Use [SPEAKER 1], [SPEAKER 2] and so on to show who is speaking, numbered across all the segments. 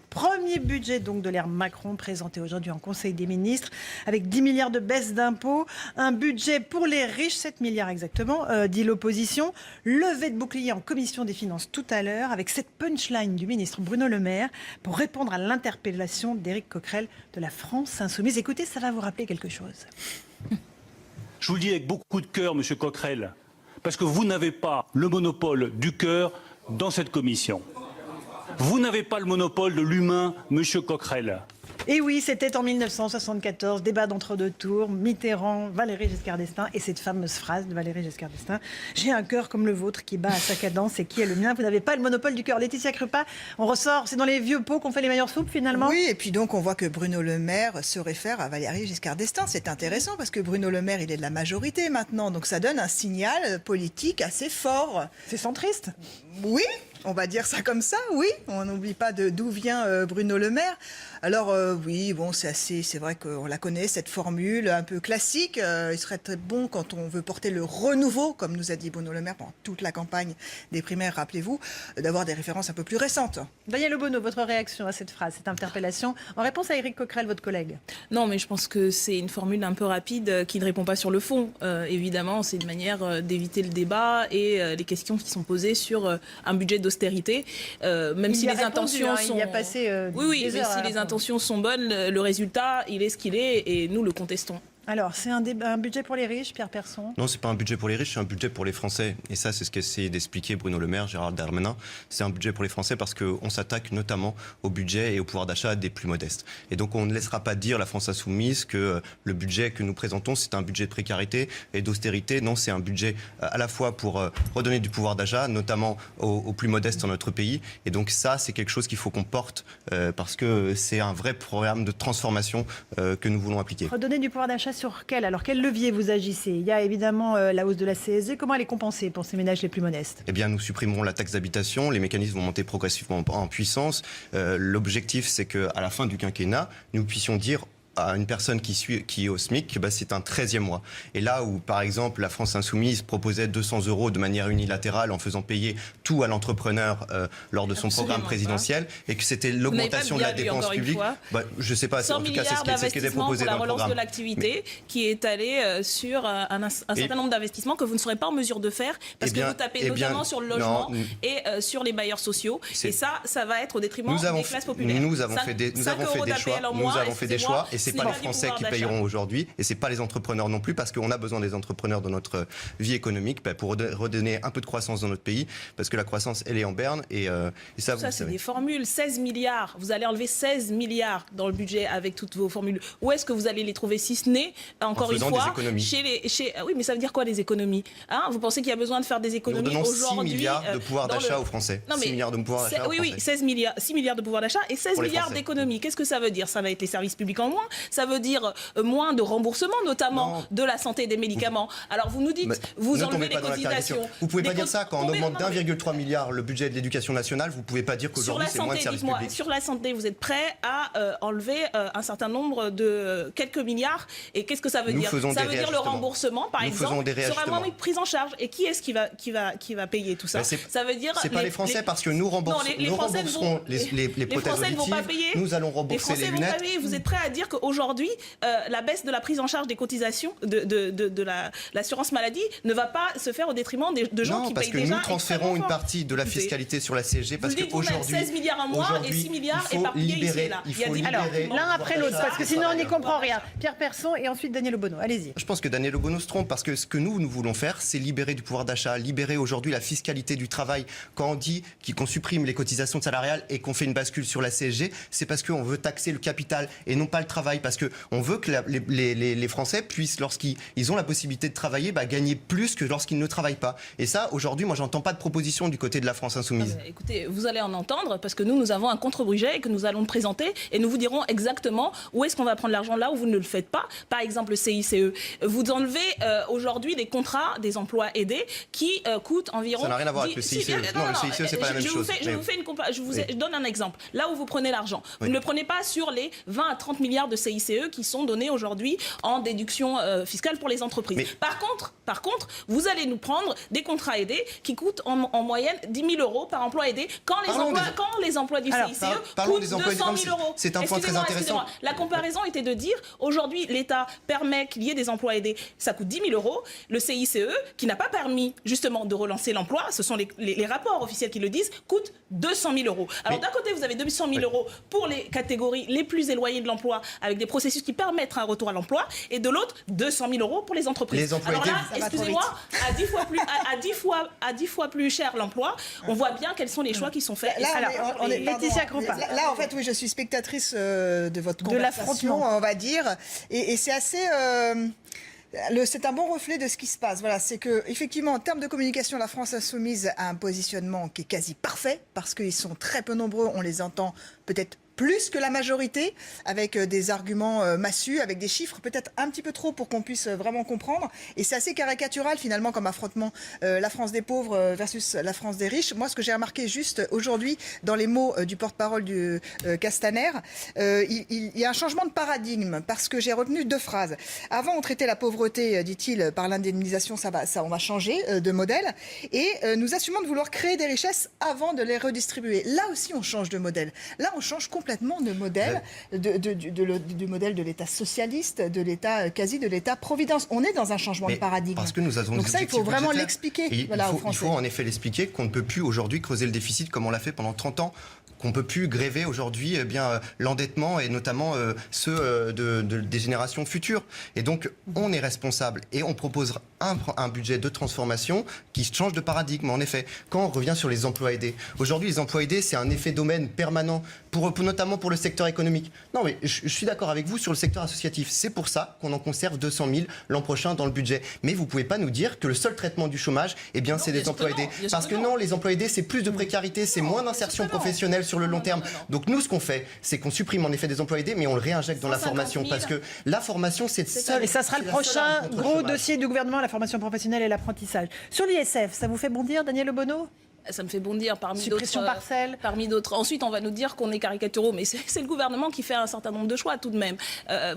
[SPEAKER 1] Premier budget donc de l'ère Macron présenté aujourd'hui en Conseil des ministres avec 10 milliards de baisse d'impôts, un budget pour les riches, 7 milliards exactement, dit l'opposition. Levée de bouclier en commission des finances tout à l'heure avec cette punchline du ministre Bruno Le Maire pour répondre à l'interpellation d'Éric Coquerel de la France Insoumise. Écoutez, ça va vous rappeler quelque chose.
[SPEAKER 2] Je vous le dis avec beaucoup de cœur, monsieur Coquerel, parce que vous n'avez pas le monopole du cœur dans cette commission. Vous n'avez pas le monopole de l'humain, monsieur Coquerel.
[SPEAKER 1] Et oui, c'était en 1974, débat d'entre-deux tours, Mitterrand, Valéry Giscard d'Estaing, et cette fameuse phrase de Valéry Giscard d'Estaing, « J'ai un cœur comme le vôtre qui bat à sa cadence et qui est le mien, vous n'avez pas le monopole du cœur ». Laetitia Krupa, on ressort, c'est dans les vieux pots qu'on fait les meilleures soupes finalement.
[SPEAKER 3] Oui, et puis donc on voit que Bruno Le Maire se réfère à Valéry Giscard d'Estaing. C'est intéressant parce que Bruno Le Maire, il est de la majorité maintenant, donc ça donne un signal politique assez fort.
[SPEAKER 1] C'est centriste.
[SPEAKER 3] Oui, on va dire ça comme ça, oui. On n'oublie pas d'où vient Bruno Le Maire. Alors oui, bon, c'est vrai qu'on la connaît, cette formule un peu classique. Il serait très bon quand on veut porter le renouveau, comme nous a dit Bruno Le Maire pendant toute la campagne des primaires, rappelez-vous, d'avoir des références un peu plus récentes.
[SPEAKER 1] Daniel Obono, votre réaction à cette phrase, cette interpellation, en réponse à Éric Coquerel, votre collègue?
[SPEAKER 4] Non, mais je pense que c'est une formule un peu rapide qui ne répond pas sur le fond. Évidemment, c'est une manière d'éviter le débat et les questions qui sont posées sur un budget d'austérité. Même si les intentions sont...
[SPEAKER 1] Il y a passé
[SPEAKER 4] oui, mais si les intentions sont bonnes, le résultat, il est ce qu'il est et nous le contestons.
[SPEAKER 1] Alors, c'est un budget pour les riches, Pierre Persson?
[SPEAKER 5] Non, c'est pas un budget pour les riches, c'est un budget pour les Français. Et ça, c'est ce qu'essaie d'expliquer Bruno Le Maire, Gérald Darmanin. C'est un budget pour les Français parce qu'on s'attaque notamment au budget et au pouvoir d'achat des plus modestes. Et donc, on ne laissera pas dire la France Insoumise que le budget que nous présentons, c'est un budget de précarité et d'austérité. Non, c'est un budget à la fois pour redonner du pouvoir d'achat, notamment aux plus modestes dans notre pays. Et donc, ça, c'est quelque chose qu'il faut qu'on porte parce que c'est un vrai programme de transformation que nous voulons appliquer.
[SPEAKER 1] Redonner du pouvoir d'achat sur quel? Alors, quel levier vous agissez? Il y a évidemment la hausse de la CSG. Comment elle est compensée pour ces ménages les plus modestes?
[SPEAKER 5] Eh bien, nous supprimerons la taxe d'habitation. Les mécanismes vont monter progressivement en puissance. L'objectif, c'est qu'à la fin du quinquennat, nous puissions dire à une personne qui est au SMIC, bah, c'est un 13e mois. Et là où, par exemple, la France Insoumise proposait 200 € de manière unilatérale en faisant payer tout à l'entrepreneur lors de son programme présidentiel, et que c'était l'augmentation de la dépense publique, bah, je ne sais pas, en tout cas, c'est ce qui était proposé dans le programme. 100 milliards d'investissement pour la relance de l'activité,
[SPEAKER 4] qui est allé sur un certain nombre d'investissements que vous ne serez pas en mesure de faire, parce que vous tapez notamment sur le logement et sur les bailleurs sociaux. Et ça va être au détriment des classes populaires.
[SPEAKER 5] Nous avons fait des choix. Et c'est pas les Français qui payeront aujourd'hui, et c'est pas les entrepreneurs non plus, parce qu'on a besoin des entrepreneurs dans notre vie économique pour redonner un peu de croissance dans notre pays, parce que la croissance, elle est en berne, et ça, vous
[SPEAKER 4] ça c'est des formules. 16 milliards, vous allez enlever 16 milliards dans le budget avec toutes vos formules. Où est-ce que vous allez les trouver, si ce n'est, encore une fois, oui, mais ça veut dire quoi, les économies, hein? Vous pensez qu'il y a besoin de faire des économies aujourd'hui?
[SPEAKER 5] Nous donnons 6 milliards de pouvoir d'achat aux Français. 6 milliards de pouvoir d'achat aux Français.
[SPEAKER 4] Oui, 6 milliards de pouvoir d'achat et 16 milliards d'économies. Qu'est-ce que ça veut dire? Ça va être les services publics en moins. Ça veut dire moins de remboursement, notamment de la santé et des médicaments. Alors vous nous dites, vous enlevez les cotisations.
[SPEAKER 5] Vous pouvez pas dire ça quand on augmente d'1,3 milliard le budget de l'éducation nationale. Vous pouvez pas dire qu'aujourd'hui c'est moins de services publics.
[SPEAKER 4] Sur la santé, vous êtes prêt à enlever un certain nombre de quelques milliards. Et qu'est-ce que ça veut dire? Ça veut dire le remboursement, par exemple, sera vraiment une prise en charge. Et qui est-ce qui va payer tout ça? Ça veut dire
[SPEAKER 5] c'est pas les Français, parce que nous rembourserons les prothèses auditives. Nous allons rembourser les lunettes.
[SPEAKER 4] Vous êtes prêt à dire qu'aujourd'hui, la baisse de la prise en charge des cotisations de l'assurance maladie ne va pas se faire au détriment de gens qui payent déjà?
[SPEAKER 5] Non, parce que nous transférons une partie de la fiscalité sur la CSG, parce qu'aujourd'hui,
[SPEAKER 4] 16 milliards un mois et 6 milliards éparpillés ici et là.
[SPEAKER 5] Il faut libérer.
[SPEAKER 1] Alors, l'un après l'autre, parce que sinon on n'y comprend rien. Pierre Persson et ensuite Daniel Obono. Allez-y.
[SPEAKER 5] Je pense que Daniel Obono se trompe, parce que ce que nous voulons faire, c'est libérer du pouvoir d'achat, libérer aujourd'hui la fiscalité du travail. Quand on dit qu'on supprime les cotisations salariales et qu'on fait une bascule sur la CSG, c'est parce qu'on veut taxer le capital et non pas le travail, parce qu'on veut que les Français puissent, lorsqu'ils ont la possibilité de travailler, gagner plus que lorsqu'ils ne travaillent pas. Et ça, aujourd'hui, moi, j'entends pas de proposition du côté de la France Insoumise.
[SPEAKER 4] Écoutez, vous allez en entendre, parce que nous avons un contre-budget que nous allons présenter, et nous vous dirons exactement où est-ce qu'on va prendre l'argent là où vous ne le faites pas. Par exemple, le CICE. Vous enlevez aujourd'hui des contrats, des emplois aidés qui coûtent environ...
[SPEAKER 5] Ça n'a rien à voir avec le CICE. Non, le CICE, c'est pas la même chose.
[SPEAKER 4] Je donne un exemple. Là où vous prenez l'argent, vous ne le prenez pas sur les 20 à 30 milliards de CICE qui sont donnés aujourd'hui en déduction fiscale pour les entreprises.
[SPEAKER 5] Mais...
[SPEAKER 4] Par contre, vous allez nous prendre des contrats aidés qui coûtent en moyenne 10 000 euros par emploi aidé quand les emplois du CICE coûtent 200 000 euros.
[SPEAKER 5] C'est un point très intéressant.
[SPEAKER 4] La comparaison était de dire, aujourd'hui, l'État permet qu'il y ait des emplois aidés, ça coûte 10 000 euros. Le CICE, qui n'a pas permis justement de relancer l'emploi, ce sont les rapports officiels qui le disent, coûte 200 000 euros. Alors d'un côté, vous avez 200 000 euros pour les catégories les plus éloignées de l'emploi, avec des processus qui permettent un retour à l'emploi, et de l'autre, 200 000 euros pour les entreprises.
[SPEAKER 5] Les emplois
[SPEAKER 4] alors là,
[SPEAKER 5] aidés,
[SPEAKER 4] excusez-moi, à 10 fois plus cher l'emploi, on voit bien quels sont les choix qui sont faits.
[SPEAKER 1] Laetitia Croppa.
[SPEAKER 3] Là, en fait, oui, je suis spectatrice de votre conversation, on va dire, et c'est assez... c'est un bon reflet de ce qui se passe. Voilà, c'est que effectivement, en termes de communication, la France insoumise a un positionnement qui est quasi parfait parce qu'ils sont très peu nombreux. On les entend peut-être plus que la majorité, avec des arguments massus, avec des chiffres peut-être un petit peu trop pour qu'on puisse vraiment comprendre. Et c'est assez caricatural finalement comme affrontement, la France des pauvres versus la France des riches. Moi, ce que j'ai remarqué juste aujourd'hui dans les mots du porte-parole du Castaner, il y a un changement de paradigme parce que j'ai retenu 2 phrases. Avant, on traitait la pauvreté, dit-il, par l'indemnisation, on va changer de modèle. Et nous assumons de vouloir créer des richesses avant de les redistribuer. Là aussi, on change de modèle. Là, on change complètement de modèle, du modèle de l'État socialiste, de l'État quasi de l'État-providence. On est dans un changement de paradigme.
[SPEAKER 5] Parce que nous avons
[SPEAKER 3] donc ça, il faut vraiment l'expliquer. Aux Français.
[SPEAKER 5] Il faut en effet l'expliquer qu'on ne peut plus aujourd'hui creuser le déficit comme on l'a fait pendant 30 ans. Qu'on peut plus gréver aujourd'hui l'endettement et notamment ceux des générations futures. Et donc, on est responsable et on propose un budget de transformation qui change de paradigme. En effet, quand on revient sur les emplois aidés, aujourd'hui, les emplois aidés, c'est un effet domaine permanent, notamment pour le secteur économique. Non, mais je suis d'accord avec vous sur le secteur associatif. C'est pour ça qu'on en conserve 200 000 l'an prochain dans le budget. Mais vous ne pouvez pas nous dire que le seul traitement du chômage, c'est des emplois aidés. Parce que non, les emplois aidés, c'est plus de précarité, c'est moins d'insertion professionnelle sur le long terme. Donc nous, ce qu'on fait, c'est qu'on supprime en effet des emplois aidés, mais on le réinjecte dans la formation. Parce que la formation, c'est seul.
[SPEAKER 1] Et ça sera le prochain gros dossier du gouvernement, la formation professionnelle et l'apprentissage. Sur l'ISF, ça vous fait bondir, Daniel Obono ?
[SPEAKER 4] Ça me fait bondir parmi
[SPEAKER 1] suppression partielle.
[SPEAKER 4] Parmi d'autres. Ensuite, on va nous dire qu'on est caricaturaux, mais c'est le gouvernement qui fait un certain nombre de choix tout de même.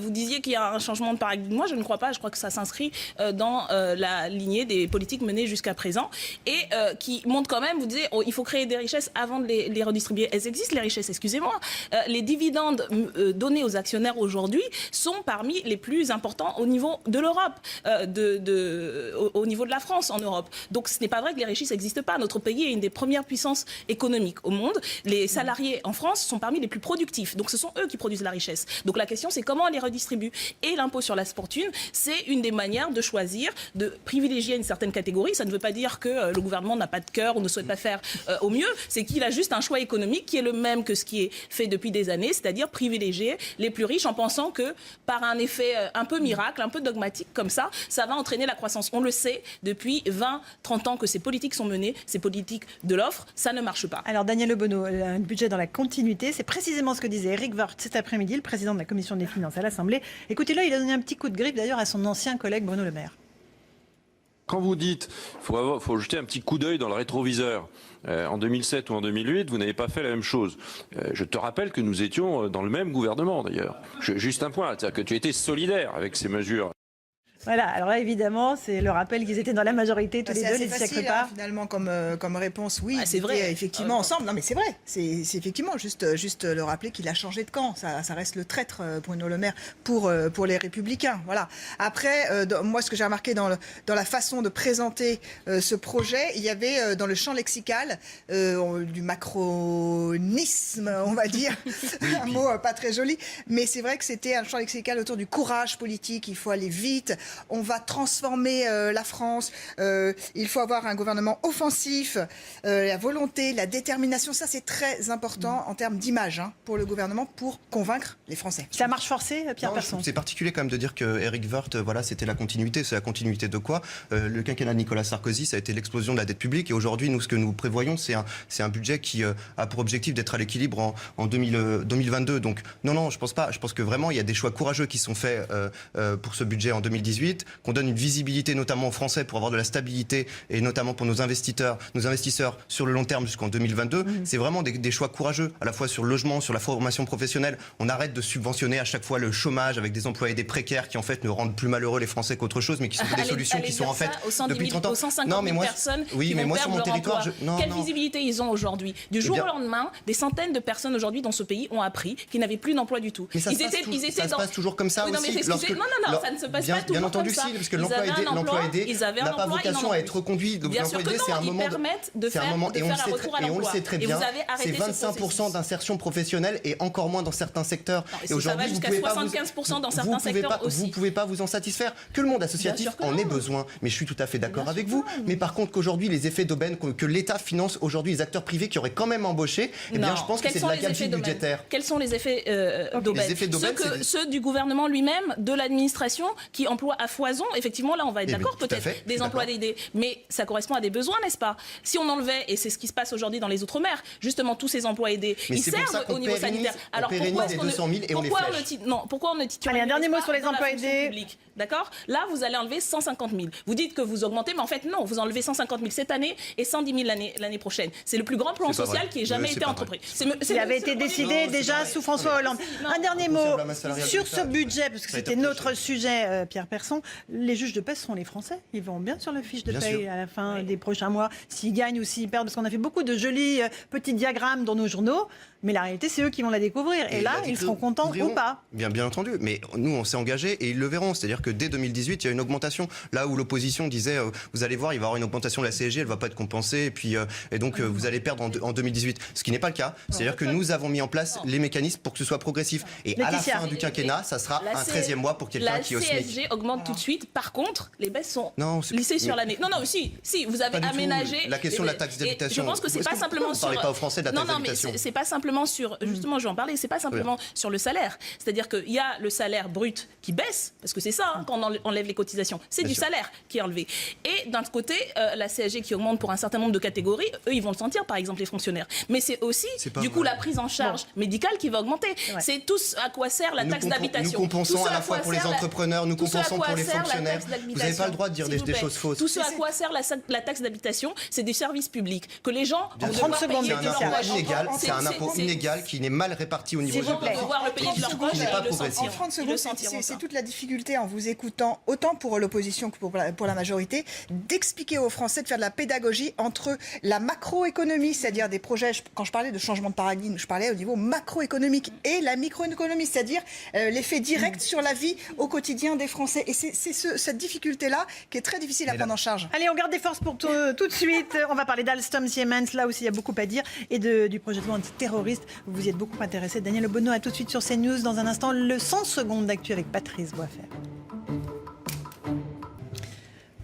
[SPEAKER 4] Vous disiez qu'il y a un changement de paradigme. Moi, je ne crois pas. Je crois que ça s'inscrit dans la lignée des politiques menées jusqu'à présent et qui montrent quand même. Vous disiez, il faut créer des richesses avant de les redistribuer. Elles existent les richesses. Excusez-moi. Les dividendes donnés aux actionnaires aujourd'hui sont parmi les plus importants au niveau de l'Europe, au niveau de la France en Europe. Donc, ce n'est pas vrai que les richesses n'existent pas. Notre pays est une des premières puissances économiques au monde. Les salariés en France sont parmi les plus productifs. Donc ce sont eux qui produisent la richesse. Donc la question, c'est comment on les redistribue. Et l'impôt sur la fortune, c'est une des manières de choisir, de privilégier une certaine catégorie. Ça ne veut pas dire que le gouvernement n'a pas de cœur ou ne souhaite pas faire au mieux. C'est qu'il a juste un choix économique qui est le même que ce qui est fait depuis des années, c'est-à-dire privilégier les plus riches en pensant que par un effet un peu miracle, un peu dogmatique comme ça va entraîner la croissance. On le sait depuis 20-30 ans que ces politiques sont menées, ces politiques de l'offre, ça ne marche pas.
[SPEAKER 1] Alors Daniel Obono, un budget dans la continuité, c'est précisément ce que disait Éric Woerth cet après-midi, le président de la Commission des finances à l'Assemblée. Écoutez-le, il a donné un petit coup de griffe d'ailleurs à son ancien collègue Bruno Le Maire.
[SPEAKER 6] Quand vous dites qu'il faut jeter un petit coup d'œil dans le rétroviseur, en 2007 ou en 2008, vous n'avez pas fait la même chose. Je te rappelle que nous étions dans le même gouvernement d'ailleurs. Juste un point, c'est-à-dire que tu étais solidaire avec ces mesures.
[SPEAKER 1] Voilà, alors là évidemment, c'est le rappel qu'ils étaient dans la majorité tous les deux, les
[SPEAKER 3] facile, finalement comme réponse, oui.
[SPEAKER 4] C'est vrai.
[SPEAKER 3] Effectivement, ensemble. Non mais c'est vrai, c'est effectivement juste le rappeler qu'il a changé de camp. Ça reste le traître, Bruno Le Maire, pour les Républicains. Voilà. Après, moi, ce que j'ai remarqué dans la façon de présenter ce projet, il y avait dans le champ lexical du macronisme, on va dire, un mot pas très joli, mais c'est vrai que c'était un champ lexical autour du courage politique. Il faut aller vite. On va transformer la France. Il faut avoir un gouvernement offensif. La volonté, la détermination, ça c'est très important en termes d'image pour le gouvernement pour convaincre les Français.
[SPEAKER 1] Ça marche forcé, Pierre Persson.
[SPEAKER 5] C'est particulier quand même de dire que Éric Woerth, c'était la continuité. C'est la continuité de quoi ? Le quinquennat de Nicolas Sarkozy, ça a été l'explosion de la dette publique. Et aujourd'hui, nous, ce que nous prévoyons, c'est un budget qui a pour objectif d'être à l'équilibre en 2022. Donc non, je pense pas. Je pense que vraiment, il y a des choix courageux qui sont faits pour ce budget en 2018. 2018, qu'on donne une visibilité notamment aux Français pour avoir de la stabilité et notamment pour nos investisseurs sur le long terme jusqu'en 2022. C'est vraiment des choix courageux, à la fois sur le logement, sur la formation professionnelle. On arrête de subventionner à chaque fois le chômage avec des emplois aidés précaires qui en fait ne rendent plus malheureux les Français qu'autre chose, mais qui sont des solutions qui sont en fait depuis 30 ans.
[SPEAKER 4] 150 000 personnes qui vont perdre leur emploi. Quelle visibilité ils ont aujourd'hui? Du jour au lendemain, des centaines de personnes aujourd'hui dans ce pays ont appris qu'ils n'avaient plus d'emploi du tout.
[SPEAKER 5] Mais ça se passe toujours comme ça aussi.
[SPEAKER 4] Non, ça ne se passe pas toujours
[SPEAKER 5] bien entendu,
[SPEAKER 4] comme ça.
[SPEAKER 5] si, parce que l'emploi aidé n'a pas vocation à être reconduit. Donc l'emploi aidé, c'est un moment, et on le sait très bien, c'est 25% d'insertion professionnelle et encore moins dans certains secteurs.
[SPEAKER 4] Et aujourd'hui, vous pouvez pas 75% dans certains secteurs aussi.
[SPEAKER 5] Vous pouvez pas vous en satisfaire. Que le monde associatif en ait besoin. Mais je suis tout à fait d'accord avec vous. Mais par contre, qu'aujourd'hui, les effets d'aubaine, que l'État finance aujourd'hui les acteurs privés qui auraient quand même embauché, eh bien, je pense que c'est de la gabegie budgétaire.
[SPEAKER 4] Quels sont les effets d'aubaine? Ceux du gouvernement lui-même, de l'administration, qui emploient à foison. Effectivement, là, on va être d'accord, peut-être des emplois aidés. Mais ça correspond à des besoins, n'est-ce pas? Si on enlevait, et c'est ce qui se passe aujourd'hui dans les Outre-mer, justement, tous ces emplois aidés, ils servent au niveau sanitaire. Alors pourquoi on ne titularise
[SPEAKER 1] un dernier mot sur les emplois aidés.
[SPEAKER 4] D'accord? Là, vous allez enlever 150 000. Vous dites que vous augmentez, mais en fait, non, vous enlevez 150 000 cette année et 110 000 l'année prochaine. C'est le plus grand plan social qui ait jamais été entrepris.
[SPEAKER 1] Il avait été décidé déjà sous François Hollande. Un dernier mot sur ce budget, parce que c'était notre sujet, Pierre Persson. Les juges de paix seront les Français. Ils vont bien sur la fiche de paie à la fin des prochains mois, s'ils gagnent ou s'ils perdent, parce qu'on a fait beaucoup de jolis petits diagrammes dans nos journaux. Mais la réalité, c'est eux qui vont la découvrir. Et là, ils seront contents ou pas.
[SPEAKER 5] Bien entendu. Mais nous, on s'est engagés et ils le verront. C'est-à-dire que dès 2018, il y a une augmentation. Là où l'opposition disait, vous allez voir, il va y avoir une augmentation de la CSG, elle ne va pas être compensée. Et donc, vous allez perdre en 2018. Ce qui n'est pas le cas. C'est-à-dire que nous avons mis en place les mécanismes pour que ce soit progressif. Et à la fin du quinquennat, ça sera un 13e mois pour quelqu'un qui est au SMIC.
[SPEAKER 4] La CSG augmente tout de suite. Par contre, les baisses sont lissées sur l'année. Non, si, vous avez aménagé.
[SPEAKER 5] La question de la taxe d'habitation.
[SPEAKER 4] Je pense que c'est pas simplement sur.
[SPEAKER 5] Vous ne parlez pas aux Français de la taxe d'habitation.
[SPEAKER 4] C'est pas simplement sur. Justement, je vais en parler. C'est pas simplement sur le salaire. C'est-à-dire qu'il y a le salaire brut qui baisse, parce que c'est ça quand on enlève les cotisations. C'est du salaire qui est enlevé. Et d'un côté, la CSG qui augmente pour un certain nombre de catégories, eux, ils vont le sentir, par exemple les fonctionnaires. Mais c'est aussi, du coup, la prise en charge médicale qui va augmenter. C'est tout ce à quoi sert la taxe d'habitation.
[SPEAKER 5] Nous compensons à la fois pour les entrepreneurs, nous compensons pour les fonctionnaires. Vous n'avez pas le droit de dire des choses fausses.
[SPEAKER 4] Tout ce à quoi sert la taxe d'habitation, c'est des services publics que les gens vont devoir payer de leur poche.
[SPEAKER 5] C'est un impôt inégal qui n'est mal réparti au niveau
[SPEAKER 4] du pays. Devoir le payer de leur poche,
[SPEAKER 3] en 30 secondes, c'est toute la difficulté en vous écoutant, autant pour l'opposition que pour la majorité, d'expliquer aux Français, de faire de la pédagogie entre la macroéconomie, c'est-à-dire des projets, quand je parlais de changement de paradigme, je parlais au niveau macroéconomique, et la microéconomie, c'est-à-dire l'effet direct sur la vie au quotidien des Français. Et c'est cette difficulté-là qui est très difficile à prendre en charge.
[SPEAKER 1] Allez, on garde des forces pour tout de suite. On va parler d'Alstom Siemens, là aussi il y a beaucoup à dire, et du projet de loi antiterroriste. Vous y êtes beaucoup intéressé. Daniel Obono, à tout de suite sur CNews. Dans un instant, le 100 secondes d'actu avec Patrice Boisfer.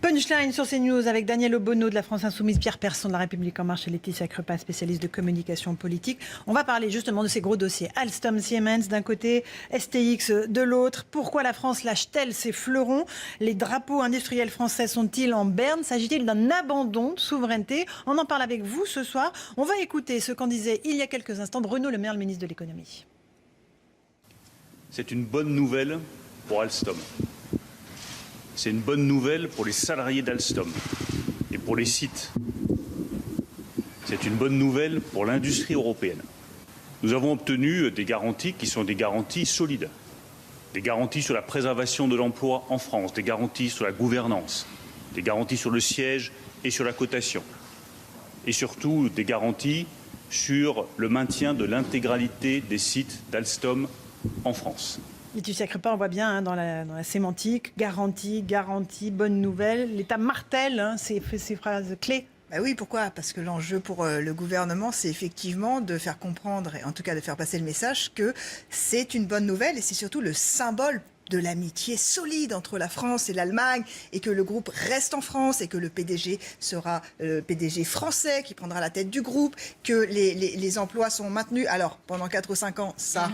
[SPEAKER 1] Punchline sur CNews avec Daniel Obono de la France Insoumise, Pierre Persson de la République En Marche et Laetitia Crepin, spécialiste de communication politique. On va parler justement de ces gros dossiers. Alstom Siemens d'un côté, STX de l'autre. Pourquoi la France lâche-t-elle ses fleurons? Les drapeaux industriels français sont-ils en berne? S'agit-il d'un abandon de souveraineté? On en parle avec vous ce soir. On va écouter ce qu'en disait il y a quelques instants Bruno Le Maire, le ministre de l'économie.
[SPEAKER 2] C'est une bonne nouvelle pour Alstom. C'est une bonne nouvelle pour les salariés d'Alstom et pour les sites. C'est une bonne nouvelle pour l'industrie européenne. Nous avons obtenu des garanties qui sont des garanties solides. Des garanties sur la préservation de l'emploi en France, des garanties sur la gouvernance, des garanties sur le siège et sur la cotation. Et surtout des garanties sur le maintien de l'intégralité des sites d'Alstom en France.
[SPEAKER 1] Laetitia Crepin, on voit bien dans la sémantique, garantie, bonne nouvelle. L'État martèle ces phrases clés.
[SPEAKER 3] Bah oui, pourquoi? Parce que l'enjeu pour le gouvernement, c'est effectivement de faire comprendre, et en tout cas de faire passer le message, que c'est une bonne nouvelle et c'est surtout le symbole de l'amitié solide entre la France et l'Allemagne, et que le groupe reste en France, et que le PDG sera le PDG français qui prendra la tête du groupe, que les emplois sont maintenus. Alors, pendant 4 ou 5 ans, ça,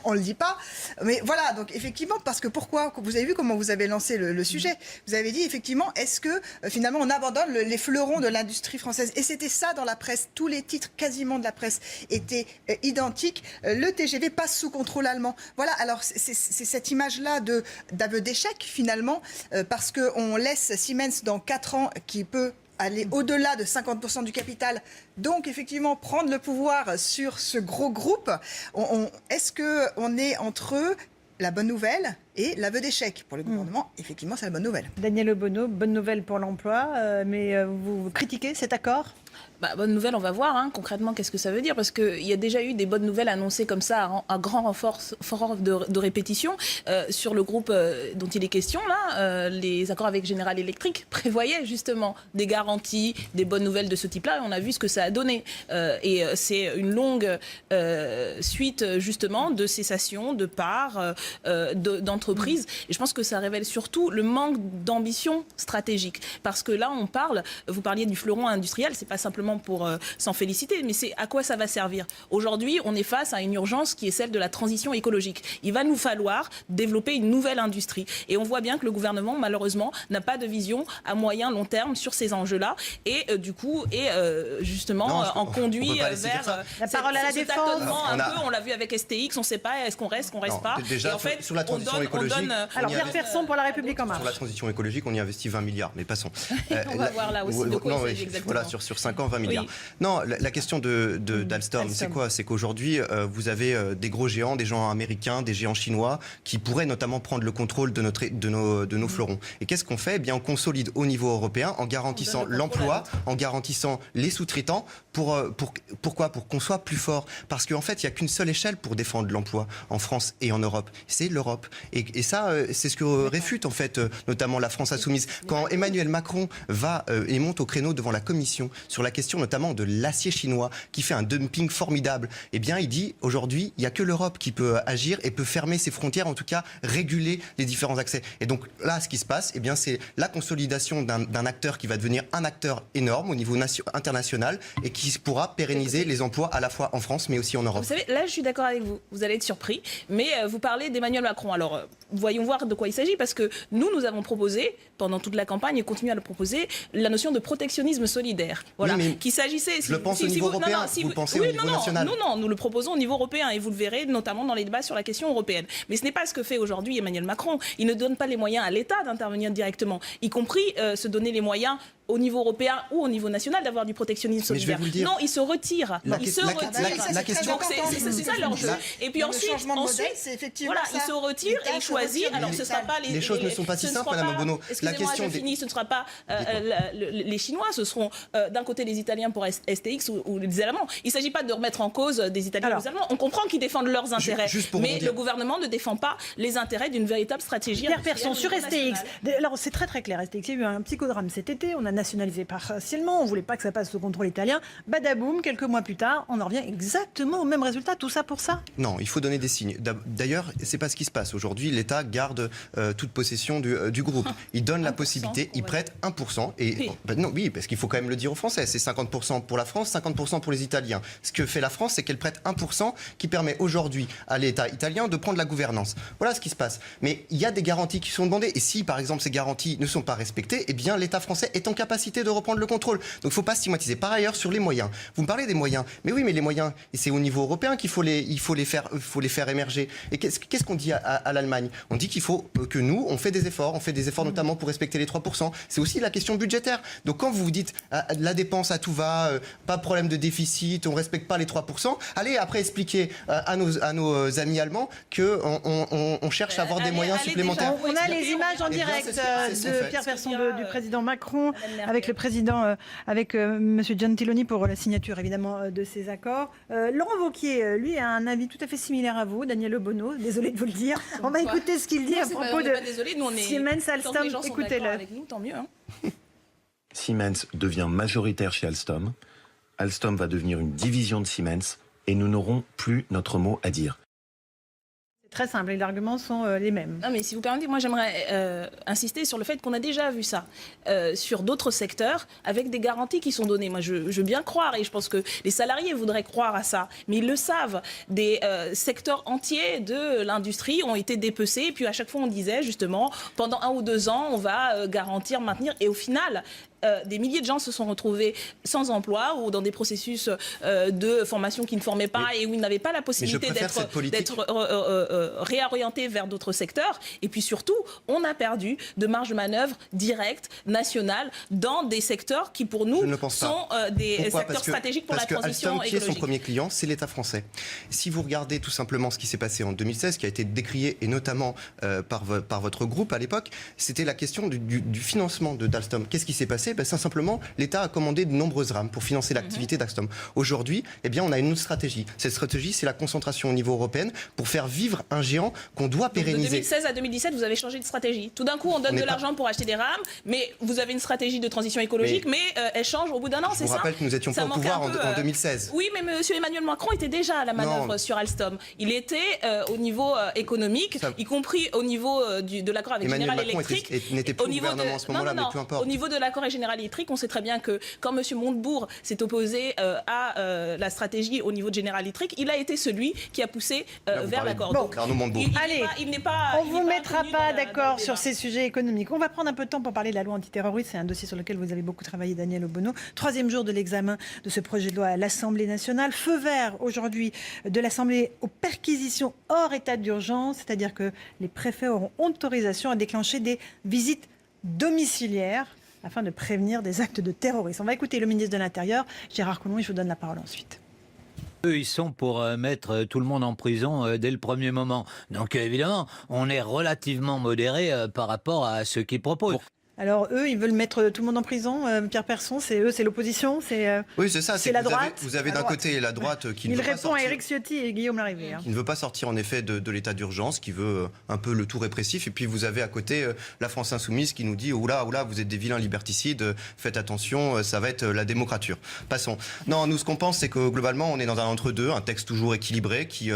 [SPEAKER 3] on ne le dit pas. Mais voilà, donc effectivement, parce que pourquoi? Vous avez vu comment vous avez lancé le sujet. Vous avez dit, effectivement, est-ce que finalement on abandonne les fleurons de l'industrie française? Et c'était ça dans la presse. Tous les titres quasiment de la presse étaient identiques. Le TGV passe sous contrôle allemand. Voilà, alors c'est cette image-là d'aveu d'échec finalement, parce qu'on laisse Siemens dans 4 ans qui peut aller au-delà de 50% du capital, donc effectivement prendre le pouvoir sur ce gros groupe. Est-ce qu'on est entre la bonne nouvelle et l'aveu d'échec? Pour le gouvernement, effectivement, c'est la bonne nouvelle.
[SPEAKER 1] Daniel Obono, bonne nouvelle pour l'emploi, mais vous critiquez cet accord?
[SPEAKER 4] Bonne nouvelle, on va voir concrètement qu'est-ce que ça veut dire, parce qu'il y a déjà eu des bonnes nouvelles annoncées comme ça à grand renfort de répétition sur le groupe dont il est question là. Les accords avec General Electric prévoyaient justement des garanties, des bonnes nouvelles de ce type-là, et on a vu ce que ça a donné. Et c'est une longue suite justement de cessations, de parts, d'entreprises. Et je pense que ça révèle surtout le manque d'ambition stratégique, parce que là on parle, vous parliez du fleuron industriel, c'est pas simplement pour s'en féliciter, mais c'est à quoi ça va servir. Aujourd'hui, on est face à une urgence qui est celle de la transition écologique. Il va nous falloir développer une nouvelle industrie. Et on voit bien que le gouvernement, malheureusement, n'a pas de vision à moyen, long terme sur ces enjeux-là. Et du coup, justement, en conduit vers
[SPEAKER 1] la parole à la défense.
[SPEAKER 4] On l'a vu avec STX, on ne sait pas, est-ce qu'on reste, qu'on reste pas.
[SPEAKER 5] Déjà,
[SPEAKER 4] et en fait,
[SPEAKER 5] sur la transition écologique,
[SPEAKER 1] alors Pierre Persson pour La République En Marche.
[SPEAKER 5] Sur la transition écologique, on y investit 20 milliards, mais passons.
[SPEAKER 4] On va voir là aussi de quoi il s'agit exactement.
[SPEAKER 5] Voilà, sur 5 ans, 20 milliards.
[SPEAKER 4] Oui.
[SPEAKER 5] Non, la question d'Alstom, c'est quoi? C'est qu'aujourd'hui, vous avez des gros géants, des géants américains, des géants chinois, qui pourraient notamment prendre le contrôle de nos fleurons. Et qu'est-ce qu'on fait? Eh bien, on consolide au niveau européen en garantissant l'emploi, en garantissant les sous-traitants. Pourquoi? Pour qu'on soit plus fort. Parce qu'en fait, il n'y a qu'une seule échelle pour défendre l'emploi en France et en Europe. C'est l'Europe. Et ça, c'est ce que réfute en fait notamment la France insoumise. Quand Emmanuel Macron va et monte au créneau devant la Commission sur la question notamment de l'acier chinois qui fait un dumping formidable, eh bien il dit aujourd'hui il n'y a que l'Europe qui peut agir et peut fermer ses frontières, en tout cas réguler les différents accès. Et donc là, ce qui se passe, eh bien c'est la consolidation d'un acteur qui va devenir un acteur énorme au niveau international et qui pourra pérenniser les emplois à la fois en France mais aussi en Europe.
[SPEAKER 4] Vous savez, là je suis d'accord avec vous, vous allez être surpris, mais vous parlez d'Emmanuel Macron. Alors voyons voir de quoi il s'agit, parce que nous avons proposé pendant toute la campagne et continuons à le proposer, la notion de protectionnisme solidaire. Voilà,
[SPEAKER 5] oui,
[SPEAKER 4] qu'il s'agissait...
[SPEAKER 5] Je le pense au niveau européen, vous le pensez au niveau national.
[SPEAKER 4] Non, nous le proposons au niveau européen et vous le verrez notamment dans les débats sur la question européenne. Mais ce n'est pas ce que fait aujourd'hui Emmanuel Macron. Il ne donne pas les moyens à l'État d'intervenir directement, y compris se donner les moyens au niveau européen ou au niveau national d'avoir du protectionnisme solidaire. Non, il se retire.
[SPEAKER 5] La question,
[SPEAKER 4] c'est ça l'enjeu. Et puis ensuite,
[SPEAKER 3] effectivement
[SPEAKER 4] il se retire et il choisit. Alors ce ne sera pas
[SPEAKER 5] les choses ne sont pas si simples, Madame Obono.
[SPEAKER 4] La question ce ne sera pas les Chinois, ce seront d'un côté les Italiens pour STX ou les Allemands. Il ne s'agit pas de remettre en cause des Italiens ou des Allemands. On comprend qu'ils défendent leurs intérêts, mais le gouvernement ne défend pas les intérêts d'une véritable stratégie.
[SPEAKER 1] Pierre Persson, sur STX. Alors c'est très très clair. STX, il y a eu un psychodrame cet été. On a nationalisé partiellement. On ne voulait pas que ça passe sous contrôle italien. Badaboum, quelques mois plus tard, on en revient exactement au même résultat. Tout ça pour ça? Non,
[SPEAKER 5] il faut donner des signes. D'ailleurs, c'est pas ce qui se passe. Aujourd'hui, l'État garde toute possession du groupe. Il donne la possibilité, il prête 1%. Et, oui, parce qu'il faut quand même le dire aux Français. C'est 50% pour la France, 50% pour les Italiens. Ce que fait la France, c'est qu'elle prête 1% qui permet aujourd'hui à l'État italien de prendre la gouvernance. Voilà ce qui se passe. Mais il y a des garanties qui sont demandées. Et si, par exemple, ces garanties ne sont pas respectées, eh bien, l'État français est en capacité de reprendre le contrôle. Donc, il ne faut pas stigmatiser. Par ailleurs, sur les moyens, vous me parlez des moyens. Mais oui, mais les moyens, c'est au niveau européen qu'il faut les faire émerger. Et qu'est-ce qu'on dit à l'Allemagne? On dit qu'il faut que nous, on fait des efforts notamment pour respecter les 3%. C'est aussi la question budgétaire. Donc, quand vous vous dites la dépense à tout va, pas de problème de déficit, on ne respecte pas les 3%, allez après expliquer à nos amis allemands qu'on cherche à avoir des moyens supplémentaires.
[SPEAKER 1] On a les images en direct de Pierre Persson, du président Macron, avec le président, avec M. Gentiloni pour la signature évidemment de ces accords. Laurent Wauquiez, lui, a un avis tout à fait similaire à vous, Daniel Obono, désolé de vous le dire. On va écouter ce qu'il dit à propos de Siemens, Alstom. Écoutez-le.
[SPEAKER 4] Tant mieux.
[SPEAKER 7] Siemens devient majoritaire chez Alstom. Alstom va devenir une division de Siemens et nous n'aurons plus notre mot à dire.
[SPEAKER 1] Très simple, les arguments sont les mêmes.
[SPEAKER 4] Non, mais si vous permettez, moi j'aimerais insister sur le fait qu'on a déjà vu ça sur d'autres secteurs avec des garanties qui sont données. Moi je veux bien croire et je pense que les salariés voudraient croire à ça, mais ils le savent. Des secteurs entiers de l'industrie ont été dépecés et puis à chaque fois on disait justement pendant 1 ou 2 ans on va garantir, maintenir et au final des milliers de gens se sont retrouvés sans emploi ou dans des processus de formation qui ne formaient pas et où ils n'avaient pas la possibilité d'être réorientés vers d'autres secteurs. Et puis surtout, on a perdu de marge de manœuvre directe, nationale, dans des secteurs qui pour nous sont des secteurs stratégiques pour la transition
[SPEAKER 5] Alstom, qui est son
[SPEAKER 4] écologique.
[SPEAKER 5] premier client, c'est l'État français. Si vous regardez tout simplement ce qui s'est passé en 2016, qui a été décrié et notamment par votre groupe à l'époque, c'était la question du financement d'Alstom. Qu'est-ce qui s'est passé? C'est simplement l'État a commandé de nombreuses rames pour financer l'activité d'Alstom. Aujourd'hui, on a une autre stratégie. Cette stratégie, c'est la concentration au niveau européen pour faire vivre un géant qu'on doit pérenniser.
[SPEAKER 4] De 2016 à 2017, vous avez changé de stratégie. Tout d'un coup, on donne de l'argent pour acheter des rames, mais vous avez une stratégie de transition écologique, mais elle change au bout d'un an, c'est ça?
[SPEAKER 5] Je vous rappelle que nous n'étions pas au pouvoir en 2016.
[SPEAKER 4] Oui, mais M. Emmanuel Macron était déjà à la manœuvre sur Alstom. Il était au niveau économique, y compris au niveau de l'accord avec General Electric.
[SPEAKER 5] N'était plus au gouvernement en ce moment-là, mais peu importe.
[SPEAKER 4] Au niveau de l'accord avec General Electric, on sait très bien que quand M. Montebourg s'est opposé à la stratégie au niveau de General Electric, il a été celui qui a poussé vers l'accord.
[SPEAKER 5] Donc,
[SPEAKER 4] il n'est pas.
[SPEAKER 1] On ne vous mettra pas d'accord sur ces sujets économiques. On va prendre un peu de temps pour parler de la loi antiterroriste. C'est un dossier sur lequel vous avez beaucoup travaillé, Daniel Obono. 3e jour de l'examen de ce projet de loi à l'Assemblée nationale. Feu vert aujourd'hui de l'Assemblée aux perquisitions hors état d'urgence, c'est-à-dire que les préfets auront autorisation à déclencher des visites domiciliaires afin de prévenir des actes de terrorisme. On va écouter le ministre de l'Intérieur, Gérard Collomb, et je vous donne la parole ensuite.
[SPEAKER 8] Eux, ils sont pour mettre tout le monde en prison dès le premier moment. Donc évidemment, on est relativement modéré par rapport à ce qu'ils proposent.
[SPEAKER 1] Alors eux, ils veulent mettre tout le monde en prison. Pierre Persson, c'est eux, c'est l'opposition,
[SPEAKER 5] oui, c'est ça.
[SPEAKER 1] C'est la droite.
[SPEAKER 5] Vous avez d'un côté la droite qui ne veut pas sortir.
[SPEAKER 1] Il répond à Éric Ciotti et Guillaume Larrivé.
[SPEAKER 5] Qui ne veut pas sortir en effet de l'état d'urgence, qui veut un peu le tout répressif. Et puis vous avez à côté la France insoumise qui nous dit oula, vous êtes des vilains liberticides, faites attention, ça va être la démocrature. Passons. Non, nous ce qu'on pense, c'est que globalement on est dans un entre-deux, un texte toujours équilibré qui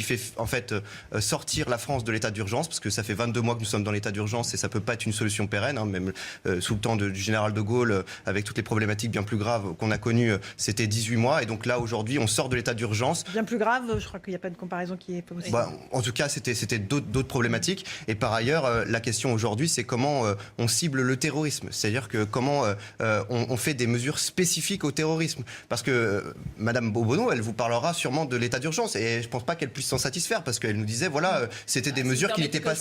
[SPEAKER 5] fait en fait sortir la France de l'état d'urgence, parce que ça fait 22 mois que nous sommes dans l'état d'urgence et ça peut pas être une solution pérenne. Même sous le temps du général de Gaulle, avec toutes les problématiques bien plus graves qu'on a connues, c'était 18 mois. Et donc là, aujourd'hui, on sort de l'état d'urgence.
[SPEAKER 1] Bien plus grave, je crois qu'il n'y a pas de comparaison qui est possible.
[SPEAKER 5] En tout cas, c'était d'autres problématiques. Et par ailleurs, la question aujourd'hui, c'est comment on cible le terrorisme. C'est-à-dire que comment on fait des mesures spécifiques au terrorisme. Parce que Madame Obono, elle vous parlera sûrement de l'état d'urgence. Et je ne pense pas qu'elle puisse s'en satisfaire, parce qu'elle nous disait, c'était des mesures qui n'étaient pas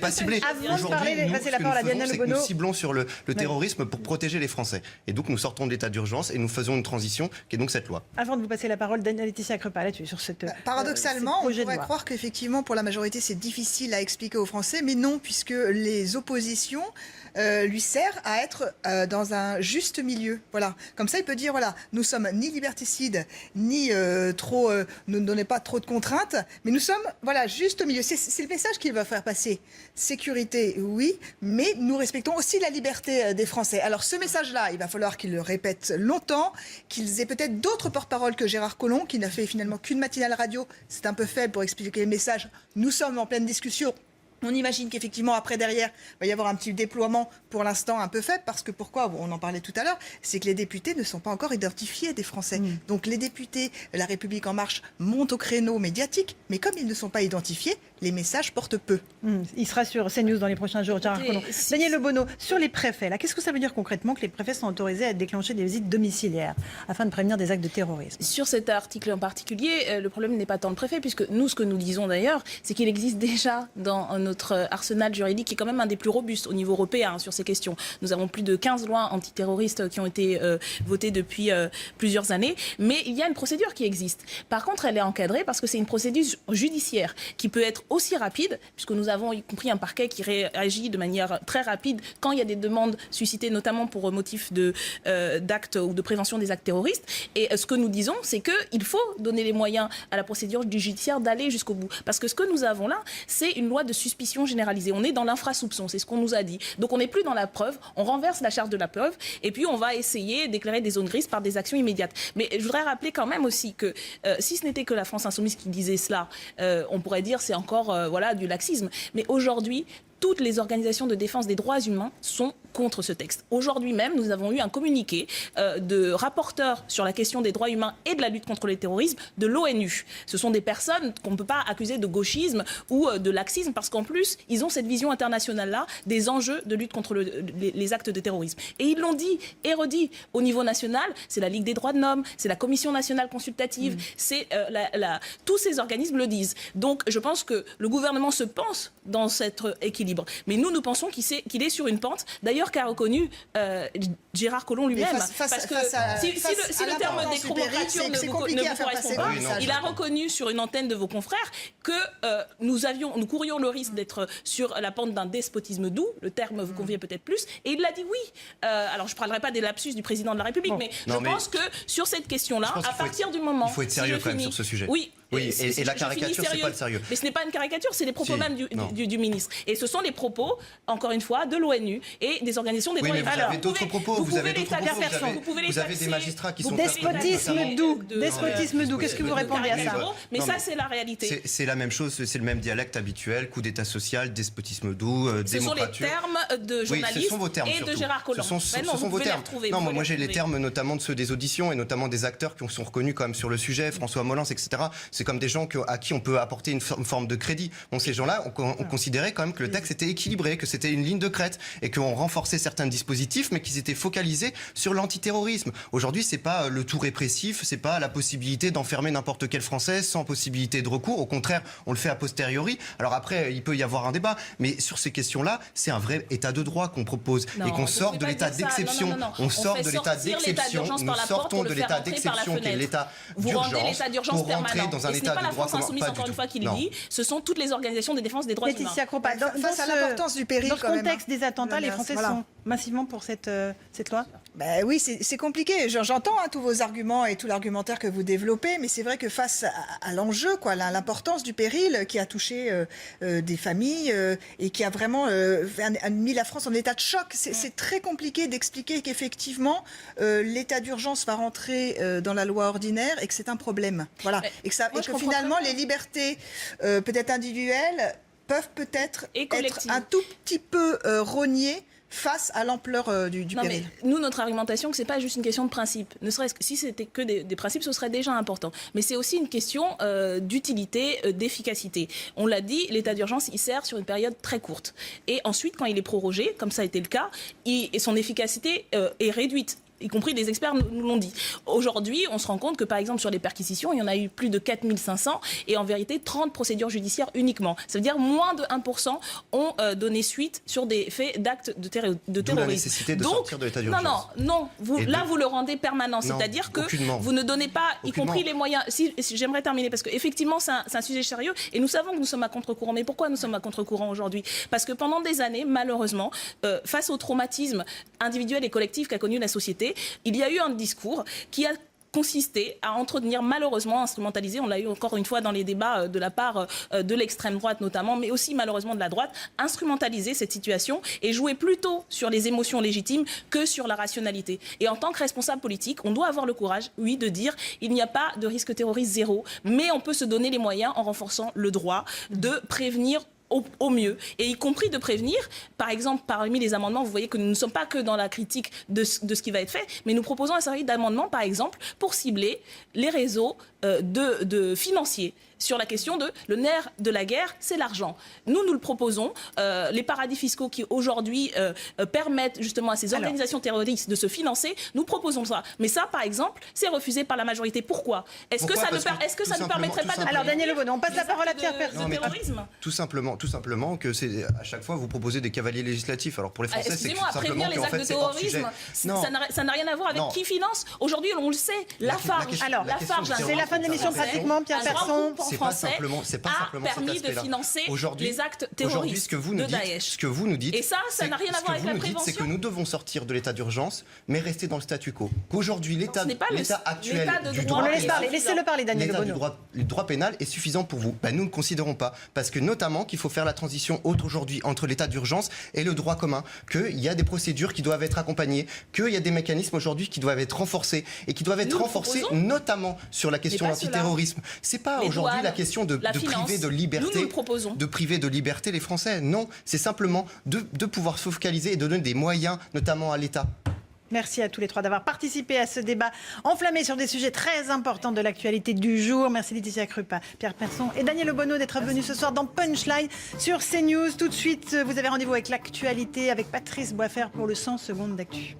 [SPEAKER 5] ciblées.
[SPEAKER 1] Aujourd'hui,
[SPEAKER 5] nous ciblons sur le terrorisme pour protéger les Français. Et donc nous sortons de l'état d'urgence et nous faisons une transition qui est donc cette loi.
[SPEAKER 1] Avant de vous passer la parole, Laetitia Crepin, là-dessus, sur cette
[SPEAKER 3] paradoxalement, on pourrait croire qu'effectivement pour la majorité c'est difficile à expliquer aux Français, mais non, puisque les oppositions lui servent à être dans un juste milieu. Voilà. Comme ça, il peut dire nous sommes ni liberticides, ni ne donnez pas trop de contraintes, mais nous sommes juste milieu. C'est le message qu'il va faire passer. Sécurité, oui, mais nous respectons aussi la liberté des Français. Alors ce message-là, il va falloir qu'ils le répètent longtemps, qu'ils aient peut-être d'autres porte-paroles que Gérard Collomb, qui n'a fait finalement qu'une matinale radio. C'est un peu faible pour expliquer le message. Nous sommes en pleine discussion. On imagine qu'effectivement, après, derrière, il va y avoir un petit déploiement, pour l'instant un peu faible, parce que pourquoi, on en parlait tout à l'heure, c'est que les députés ne sont pas encore identifiés des Français. Donc les députés, La République En Marche, montent au créneau médiatique, mais comme ils ne sont pas identifiés, les messages portent peu.
[SPEAKER 1] Il sera sur CNews dans les prochains jours, Gérard Collomb. Daniel Obono, sur les préfets, qu'est-ce que ça veut dire concrètement que les préfets sont autorisés à déclencher des visites domiciliaires afin de prévenir des actes de terrorisme?
[SPEAKER 4] Sur cet article en particulier, le problème n'est pas tant le préfet, puisque nous, ce que nous disons d'ailleurs, c'est qu'il existe déjà dans notre arsenal juridique, qui est quand même un des plus robustes au niveau européen sur ces questions. Nous avons plus de 15 lois antiterroristes qui ont été votées depuis plusieurs années, mais il y a une procédure qui existe. Par contre, elle est encadrée parce que c'est une procédure judiciaire qui peut être aussi rapide, puisque nous avons y compris un parquet qui réagit de manière très rapide quand il y a des demandes suscitées, notamment pour motif d'actes ou de prévention des actes terroristes. Et ce que nous disons, c'est qu'il faut donner les moyens à la procédure judiciaire d'aller jusqu'au bout. Parce que ce que nous avons là, c'est une loi de suspicion généralisée. On est dans l'infrasoupçon, c'est ce qu'on nous a dit. Donc on n'est plus dans la preuve, on renverse la charge de la preuve, et puis on va essayer d'éclairer des zones grises par des actions immédiates. Mais je voudrais rappeler quand même aussi que si ce n'était que la France insoumise qui disait cela, on pourrait dire c'est encore du laxisme. Mais aujourd'hui, toutes les organisations de défense des droits humains sont contre ce texte. Aujourd'hui même, nous avons eu un communiqué de rapporteurs sur la question des droits humains et de la lutte contre le terrorisme de l'ONU. Ce sont des personnes qu'on ne peut pas accuser de gauchisme ou de laxisme parce qu'en plus, ils ont cette vision internationale-là des enjeux de lutte contre les actes de terrorisme. Et ils l'ont dit et redit au niveau national, c'est la Ligue des droits de l'homme, c'est la Commission nationale consultative, c'est tous ces organismes le disent. Donc je pense que le gouvernement se pense dans cet équilibre. Mais nous pensons qu'il est sur une pente, d'ailleurs qu'a reconnu Gérard Collomb lui-même. Parce que si le terme décromature ne vous correspond pas, il a reconnu sur une antenne de vos confrères que nous courions le risque d'être sur la pente d'un despotisme doux, le terme vous convient peut-être plus, et il l'a dit oui. Alors je ne parlerai pas des lapsus du président de la République, mais je pense que sur cette question-là, à partir du moment...
[SPEAKER 5] Il faut être sérieux quand même sur ce sujet.
[SPEAKER 4] Oui.
[SPEAKER 5] Et la caricature, c'est pas le sérieux.
[SPEAKER 4] Mais ce n'est pas une caricature, c'est les propos même du ministre. Et ce sont les propos, encore une fois, de l'ONU et des organisations des droits humains.
[SPEAKER 5] Vous avez d'autres propos, vous avez des magistrats qui sont...
[SPEAKER 1] Despotisme doux, qu'est-ce que vous répondez à ça?
[SPEAKER 4] Mais ça, c'est la réalité.
[SPEAKER 5] C'est la même chose, c'est le même dialecte habituel, coup d'état social, despotisme doux, démocrature.
[SPEAKER 4] Ce sont les termes de journalistes et de Gérard Collomb.
[SPEAKER 5] Ce sont vos termes. Non, moi j'ai les termes notamment de ceux des auditions et notamment des acteurs qui sont reconnus quand même sur le sujet, François Molins, etc. C'est comme des gens à qui on peut apporter une forme de crédit. Bon, ces gens-là, on considérait quand même que le texte était équilibré, que c'était une ligne de crête et qu'on renforçait certains dispositifs, mais qu'ils étaient focalisés sur l'antiterrorisme. Aujourd'hui, c'est pas le tout répressif, c'est pas la possibilité d'enfermer n'importe quel Français sans possibilité de recours. Au contraire, on le fait a posteriori. Alors après, il peut y avoir un débat, mais sur ces questions-là, c'est un vrai état de droit qu'on propose et qu'on sort de l'état d'exception. On sort de l'état d'exception. Nous sortons de l'état d'exception qui est l'état d'urgence pour rentrer dans un état de droit commun.
[SPEAKER 4] Insoumise, encore une fois, qui le dit, ce sont toutes les organisations de défense des droits humains.
[SPEAKER 1] Laetitia Croppa,
[SPEAKER 3] face à l'importance du péril,
[SPEAKER 1] dans le
[SPEAKER 3] quand même,
[SPEAKER 1] contexte des attentats, les Français sont massivement pour cette loi?
[SPEAKER 3] Oui, c'est compliqué. J'entends tous vos arguments et tout l'argumentaire que vous développez, mais c'est vrai que face à l'enjeu, l'importance du péril qui a touché des familles et qui a vraiment mis la France en état de choc, c'est très compliqué d'expliquer qu'effectivement l'état d'urgence va rentrer dans la loi ordinaire et que c'est un problème. Voilà. Et que finalement les libertés peut-être individuelles peuvent peut-être être un tout petit peu rognées face à l'ampleur du péril.
[SPEAKER 4] Mais nous, notre argumentation, que ce n'est pas juste une question de principe. Ne serait-ce que si c'était que des principes, ce serait déjà important. Mais c'est aussi une question d'utilité, d'efficacité. On l'a dit, l'état d'urgence, il sert sur une période très courte. Et ensuite, quand il est prorogé, comme ça a été le cas, son efficacité est réduite. Y compris des experts nous l'ont dit. Aujourd'hui, on se rend compte que, par exemple, sur les perquisitions, il y en a eu plus de 4500 et en vérité, 30 procédures judiciaires uniquement. Ça veut dire moins de 1% ont donné suite sur des faits d'actes de terrorisme.
[SPEAKER 5] La nécessité de sortir de l'état d'urgence.
[SPEAKER 4] Non. Vous le rendez permanent. C'est-à-dire que vous ne donnez pas, y compris les moyens... Si, j'aimerais terminer, parce qu'effectivement, c'est un sujet sérieux et nous savons que nous sommes à contre-courant. Mais pourquoi nous sommes à contre-courant aujourd'hui? Parce que pendant des années, malheureusement, face au traumatisme individuel et collectif qu'a connu la société, il y a eu un discours qui a consisté à entretenir, malheureusement instrumentalisé, on l'a eu encore une fois dans les débats de la part de l'extrême droite notamment, mais aussi malheureusement de la droite, instrumentaliser cette situation et jouer plutôt sur les émotions légitimes que sur la rationalité. Et en tant que responsable politique, on doit avoir le courage, oui, de dire il n'y a pas de risque terroriste zéro, mais on peut se donner les moyens en renforçant le droit de prévenir au mieux, et y compris de prévenir. Par exemple, parmi les amendements, vous voyez que nous ne sommes pas que dans la critique de ce qui va être fait, mais nous proposons un certain nombre d'amendements, par exemple, pour cibler les réseaux de financiers sur la question de le nerf de la guerre, c'est l'argent. Nous le proposons. Les paradis fiscaux qui aujourd'hui permettent justement à ces organisations terroristes de se financer, nous proposons ça. Mais ça, par exemple, c'est refusé par la majorité. Pourquoi? Est-ce que ça ne permettrait pas de...
[SPEAKER 1] Alors, Daniel Obono, on passe la parole à Pierre Persson.
[SPEAKER 5] Tout simplement que c'est à chaque fois vous proposez des cavaliers législatifs. Alors pour les Français, c'est tout simplement
[SPEAKER 4] prévenir les actes de terrorisme, ça n'a rien à voir avec qui finance. Aujourd'hui, on le sait, Lafarge. Alors, Lafarge,
[SPEAKER 1] c'est la fin de l'émission pratiquement, Pierre Persson.
[SPEAKER 5] C'est pas simplement
[SPEAKER 4] permis de financer les actes terroristes de Daesh.
[SPEAKER 5] Ce que vous nous dites,
[SPEAKER 4] et ça n'a rien à voir avec la prévention.
[SPEAKER 5] C'est que nous devons sortir de l'état d'urgence, mais rester dans le statu quo. Qu'aujourd'hui, l'état actuel du droit,
[SPEAKER 1] laissez-le parler, Daniel Obono.
[SPEAKER 5] Le droit pénal est suffisant pour vous. Nous ne considérons pas, parce que notamment qu'il faut faire la transition aujourd'hui entre l'état d'urgence et le droit commun, qu'il y a des procédures qui doivent être accompagnées, qu'il y a des mécanismes aujourd'hui qui doivent être renforcés et qui doivent être renforcés notamment sur la question de l'antiterrorisme. C'est pas aujourd'hui pas la question de priver de liberté.
[SPEAKER 4] Nous le proposons.
[SPEAKER 5] De priver de liberté les Français. Non, c'est simplement de pouvoir se focaliser et de donner des moyens, notamment à l'État.
[SPEAKER 1] Merci à tous les trois d'avoir participé à ce débat enflammé sur des sujets très importants de l'actualité du jour. Merci Laetitia Krupa, Pierre Persson et Daniel Obono d'être venus ce soir dans Punchline sur CNews. Tout de suite, vous avez rendez-vous avec l'actualité avec Patrice Boisfer pour le 100 secondes d'actu.